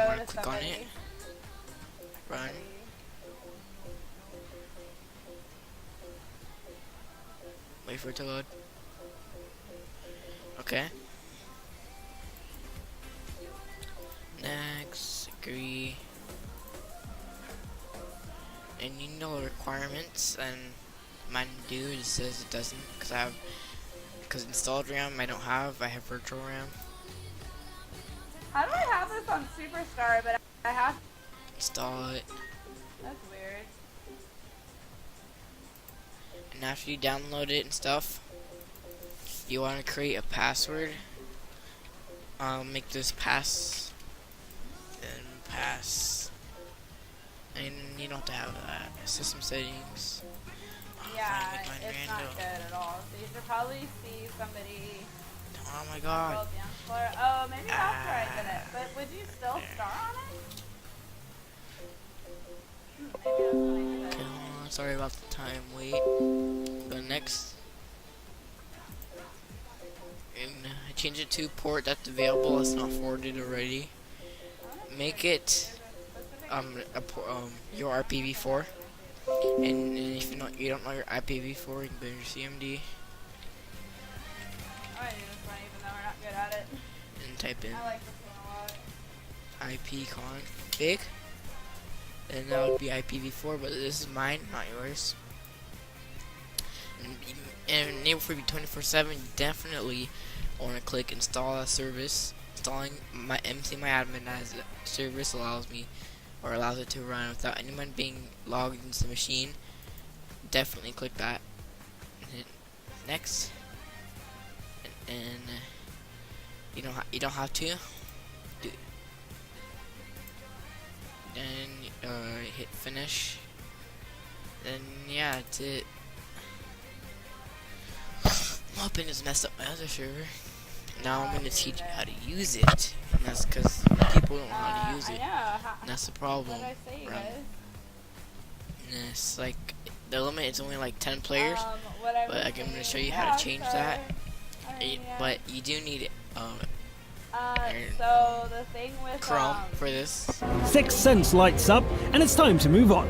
go want to to click on somebody. it. Run. Wait for it to load. Okay. Next, agree. And you know the requirements, and mine do. It says it doesn't, because installed RAM I don't have. I have virtual RAM. How do I have this on Superstar, but I have... Install it. That's weird. And after you download it and stuff, you want to create a password. Make this pass and pass, and you don't have to have that. System settings. Yeah, it's not good at all. So you should probably see somebody. Oh my god. Oh, maybe that's where I did it. But would you still star on it? Maybe that's when I did it. Sorry about the time. Wait. Go next. And I change it to port that's available. It's not forwarded already. Make it your IPv4. And if you don't know your IPv4, you can go to your CMD. I do this one even though we're not good at it. And type in I like this one a lot. ipconfig. And that would be IPv4, but this is mine, not yours. And enable freebie 24/7. Definitely want to click install a service. Installing my admin as a service allows it to run without anyone being logged into the machine. Definitely click that. And hit next. And you don't have to do. Then hit finish. Then yeah, that's it. I'm hoping it's messed up my other server. Now I'm gonna teach you how to use it, and that's because people don't know how to use it. And that's the problem. What did I say, you guys? And it's like the limit is only like 10 players, but I'm gonna show you how to change that. But you do need so the thing with Chrome for this. Sixth Sense lights up, and it's time to move on.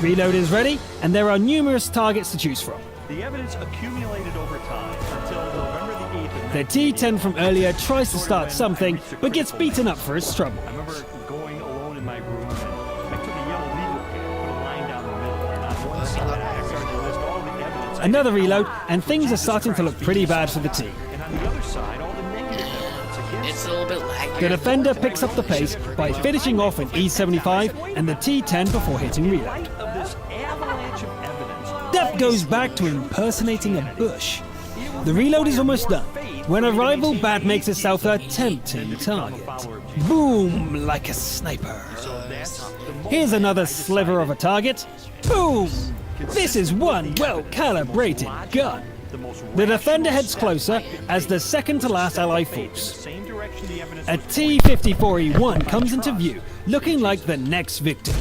Reload is ready, and there are numerous targets to choose from. The evidence accumulated over time until November the 8th. The T-10 from earlier tries to start something, but gets beaten up for its trouble. I remember going alone in my room, and I took a yellow legal pad, put a line down the middle, and on one side I started to list all the evidence. Another reload, and things are starting to look pretty bad for the team. And on the other side, all the negative evidence against It's a little bit laggy. The defender picks up the pace by finishing off an E75 and the T-10 before hitting reload. of this avalanche of evidence. Depp goes back to impersonating a bush. The reload is almost done, when a rival bat makes itself a tempting target. Boom, like a sniper. Here's another sliver of a target. Boom! This is one well-calibrated gun. The defender heads closer as the second-to-last ally falls. A T-54E1 comes into view, looking like the next victim.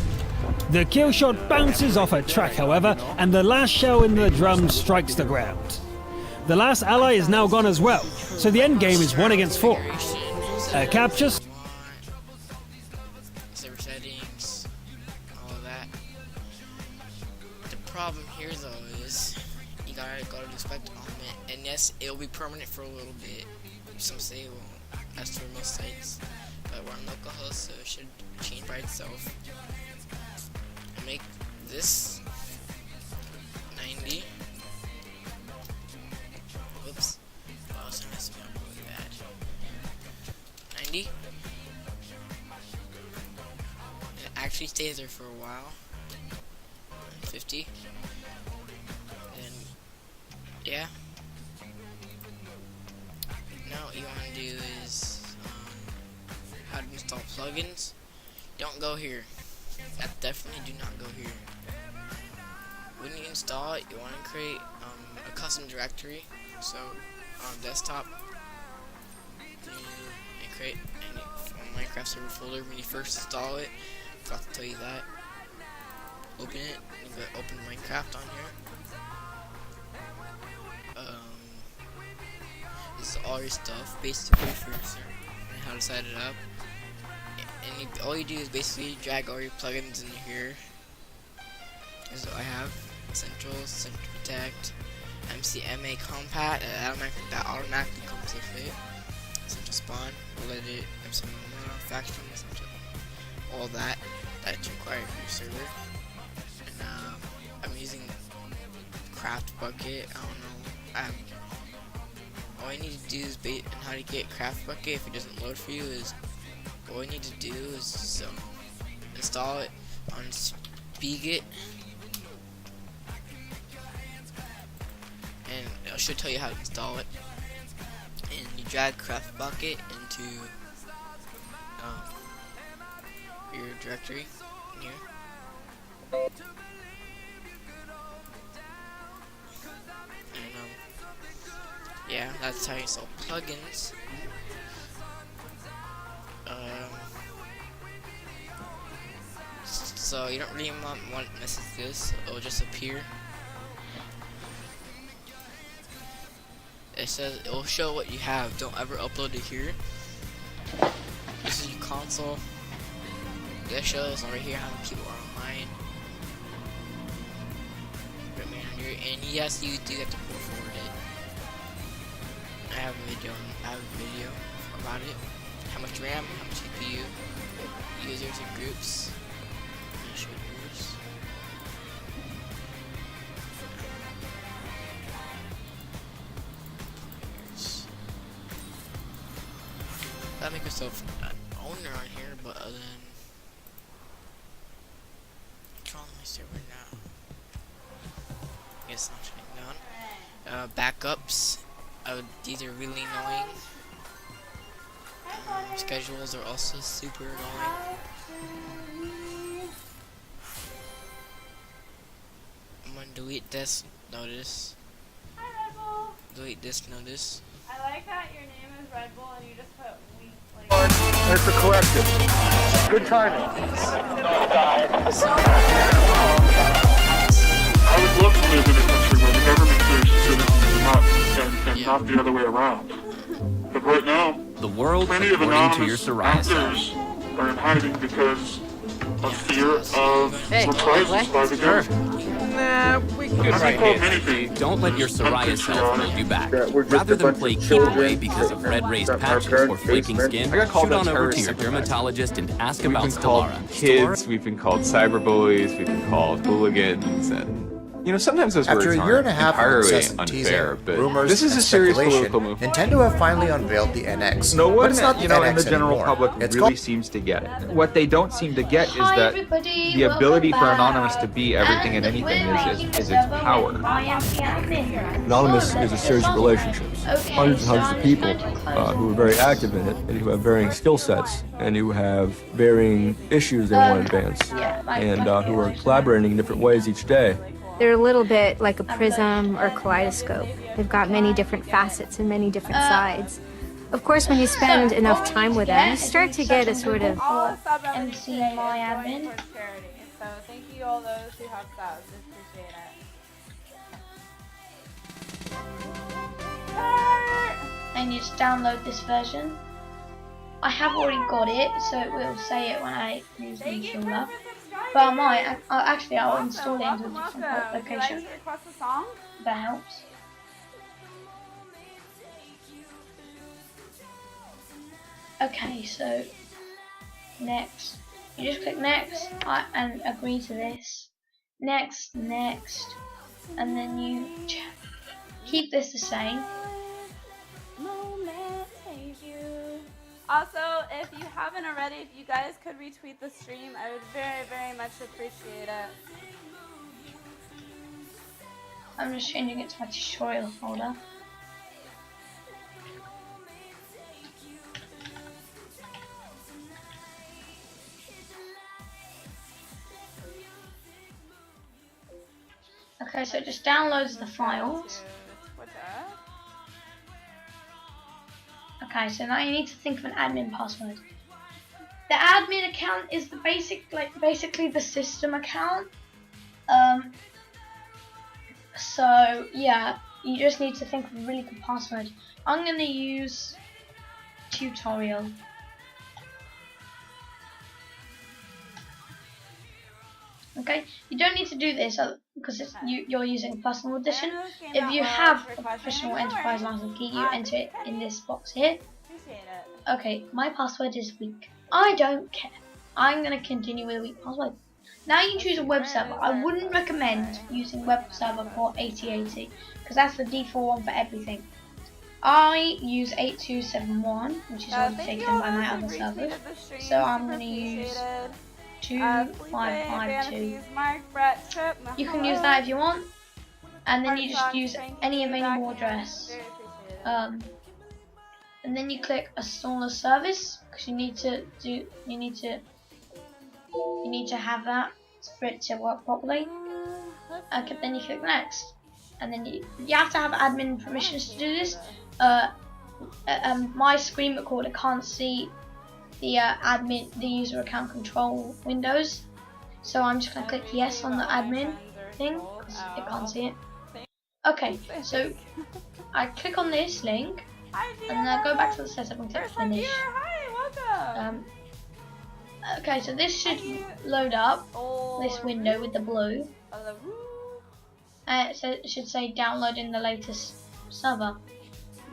The kill shot bounces off a track, however, and the last shell in the drum strikes the ground. The last ally is now gone as well, so the end game is 1 against 4. A capture. Server settings, all of that. The problem here though is you gotta go to expect element, and yes, it'll be permanent for a little bit. Some say it won't. That's for most sites, but we're on localhost, so it should change by itself. And make this 90. Whoops. Oh, so I messed me up really bad. 90. It actually stays there for a while. 50. And yeah. Now what you want to do is how to install plugins. Don't go here. Definitely do not go here. When you install it, you want to create a custom directory. So on desktop, you create a Minecraft server folder when you first install it. Forgot to tell you that. Open it. You go open Minecraft on here. all your stuff basically for your server and how to set it up. And all you do is basically drag all your plugins in here. This is what I have: Central Protect, MCMA Compat, that automatically comes with it. Central Spawn, Related, Factions, all that that's required for your server. And I'm using Craft Bucket. I don't know. All you need to do is and how to get Craft Bucket if it doesn't load for you is all you need to do is just, install it on Spigot, and it should tell you how to install it. And you drag Craft Bucket into your directory in here. And yeah, that's how you install plugins. So you don't really want to mess with this. It'll just appear. It says it will show what you have. Don't ever upload it here. This is your console. It shows right here how many people are online. And yes, you do have to pull forward it. I have a video about it. How much RAM, how much CPU, users and groups. Let me show yours. I'll make myself an owner on here, but other than control my server now. Guess not shutting down. Backups. These are really annoying. Schedules are also super annoying. I'm gonna delete this notice. Hi, Red Bull. Delete this notice. I like that your name is Red Bull and you just put weak, like... It's a corrective. Good timing. I would love to live in a country where the government clears citizens and not the other way around. But right now, the world plenty of according to your anonymous psoriasis. actors are in hiding because of fear of reprisals by the government. Nah, we could I've been called many things. Don't let your psoriasis hold you back. Yeah, we're just Rather a than bunch play of keep children away because of red raised that our patches or parents' flaking basement. skin, I got called shoot a on over to terrorist your sympathizer. dermatologist and ask We've about been called Stellara. kids, we've been called cyberbullies, we've been called hooligans, and you know, sometimes those After words a year and a aren't half of entirely incessant teasing, unfair, but rumors, this is and a serious speculation, political move. Nintendo have finally unveiled the NX. No but one, it's not the you know, NX in the general anymore. public It's really called seems to get it. What they don't seem to get is Hi that everybody, the ability for welcome Anonymous to back. be everything and anything is its power. Anonymous is a series of relationships. Hundreds and hundreds of people who are very active in it and who have varying skill sets and who have varying issues they want to advance and who are collaborating in different ways each day. They're a little bit like a prism or kaleidoscope. They've got many different facets and many different sides. Of course, when you spend enough time with them, you start to get a sort of All sub MC my admin. towards charity. So thank you all those who have subs. Appreciate it. and you just download this version. I have already got it, so it will say it when I use the installer. But I might, I'll install it into a different location. Request a song? That helps. Okay, so next. You just click next and agree to this. Next, next, and then you keep this the same. Also, if you haven't already, if you guys could retweet the stream, I would very, very much appreciate it. I'm just changing it to my tutorial folder. Okay, so it just downloads the files. Okay, so now you need to think of an admin password. The admin account is the basically the system account. So yeah, you just need to think of a really good password. I'm going to use tutorial. Okay, you don't need to do this because you're using personal edition. If you have a professional enterprise license key, you enter it in this box here. Okay, my password is weak. I don't care. I'm going to continue with a weak password. Now you choose a web server. I wouldn't recommend using web server for 8080 because that's the default one for everything. I use 8271, which is already taken by my other servers. So I'm going to use 2552. You can use that if you want, and then you just use any available address. And then you click install a service because you need to have that for it to work properly. Okay, then you click next, and then you have to have admin permissions to do this. My screen recorder can't see the user account control windows, so I'm just gonna click yes on the admin thing because it can't see it. Okay, so I click on this link and then I go back to the setup and click finish. Okay, so this should load up this window with the blue. It should say downloading the latest server.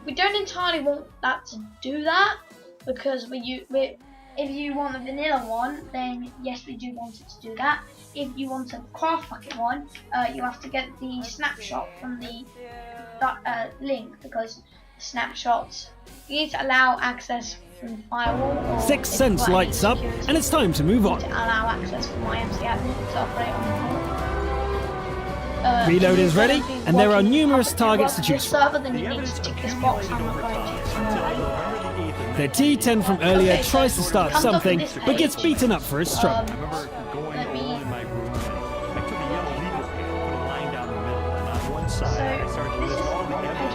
We don't entirely want that to do that because if you want the vanilla one, then yes, we do want it to do that. If you want a craft bucket one, you have to get the snapshot from the link because the snapshots, you need to allow access from the firewall. Sixth Sense lights up, and it's time to move on. To allow access from my MC admin to operate on the phone. Reload is ready, and there are numerous targets to choose from. Server, then you need to tick this box. I'm not going to. The T10 from earlier tries to start something, but gets beaten up for his struggle.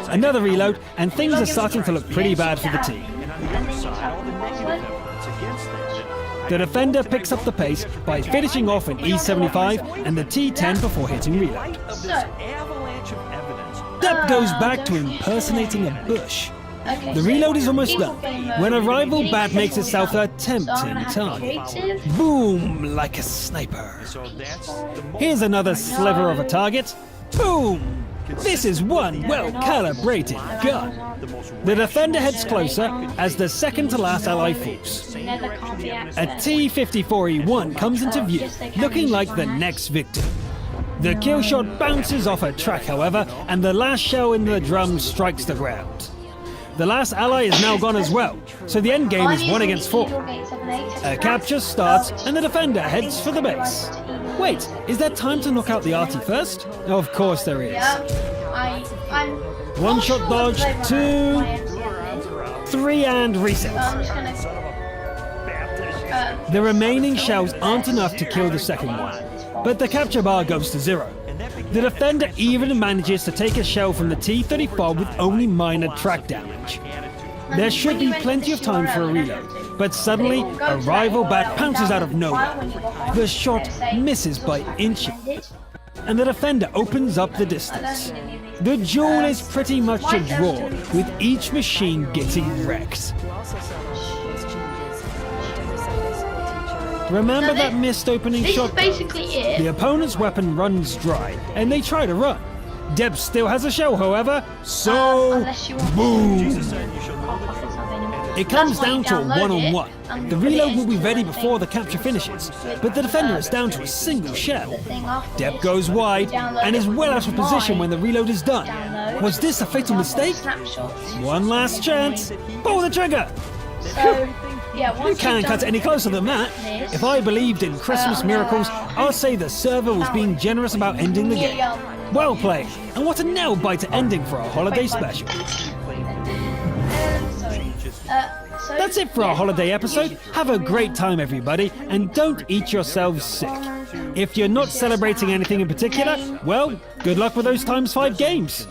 Another reload, and things are starting to look pretty bad for the team. The defender picks up the pace by finishing off an E75 and the T10 before hitting reload. Depp goes back to impersonating a bush. The reload is almost done, when a rival bat makes itself a tempting target. Boom, like a sniper. Here's another sliver of a target. Boom! This is one well-calibrated gun. The defender heads closer as the second-to-last ally falls. A T-54E1 comes into view, looking like the next victim. The kill shot bounces off a track, however, and the last shell in the drum strikes the ground. The last ally is now gone as well, so the end game is 1 against 4. A capture starts, and the defender heads for the base. Wait, is there time to knock out the arty first? Of course there is. One shot dodge, 2, 3, and reset. The remaining shells aren't enough to kill the second one, but the capture bar goes to 0. The defender even manages to take a shell from the T-34 with only minor track damage. There should be plenty of time for a reload, but suddenly a rival bat pounces out of nowhere. The shot misses by inches, and the defender opens up the distance. The duel is pretty much a draw, with each machine getting wrecked. Remember that missed opening shot? The opponent's weapon runs dry, and they try to run. Deb still has a shell, however, so boom! It comes down to a one-on-one. The reload will be ready before the capture finishes, but the defender is down to a single shell. Deb goes wide and is well out of position when the reload is done. Was this a fatal mistake? One last chance. Pull the trigger! You can't cut it any closer than that. If I believed in Christmas miracles, I'll say the server was being generous about ending the game. Well played, and what a nail-biter ending for our holiday special. That's it for our holiday episode. Have a great time, everybody, and don't eat yourselves sick. If you're not celebrating anything in particular, well, good luck with those ×5 games.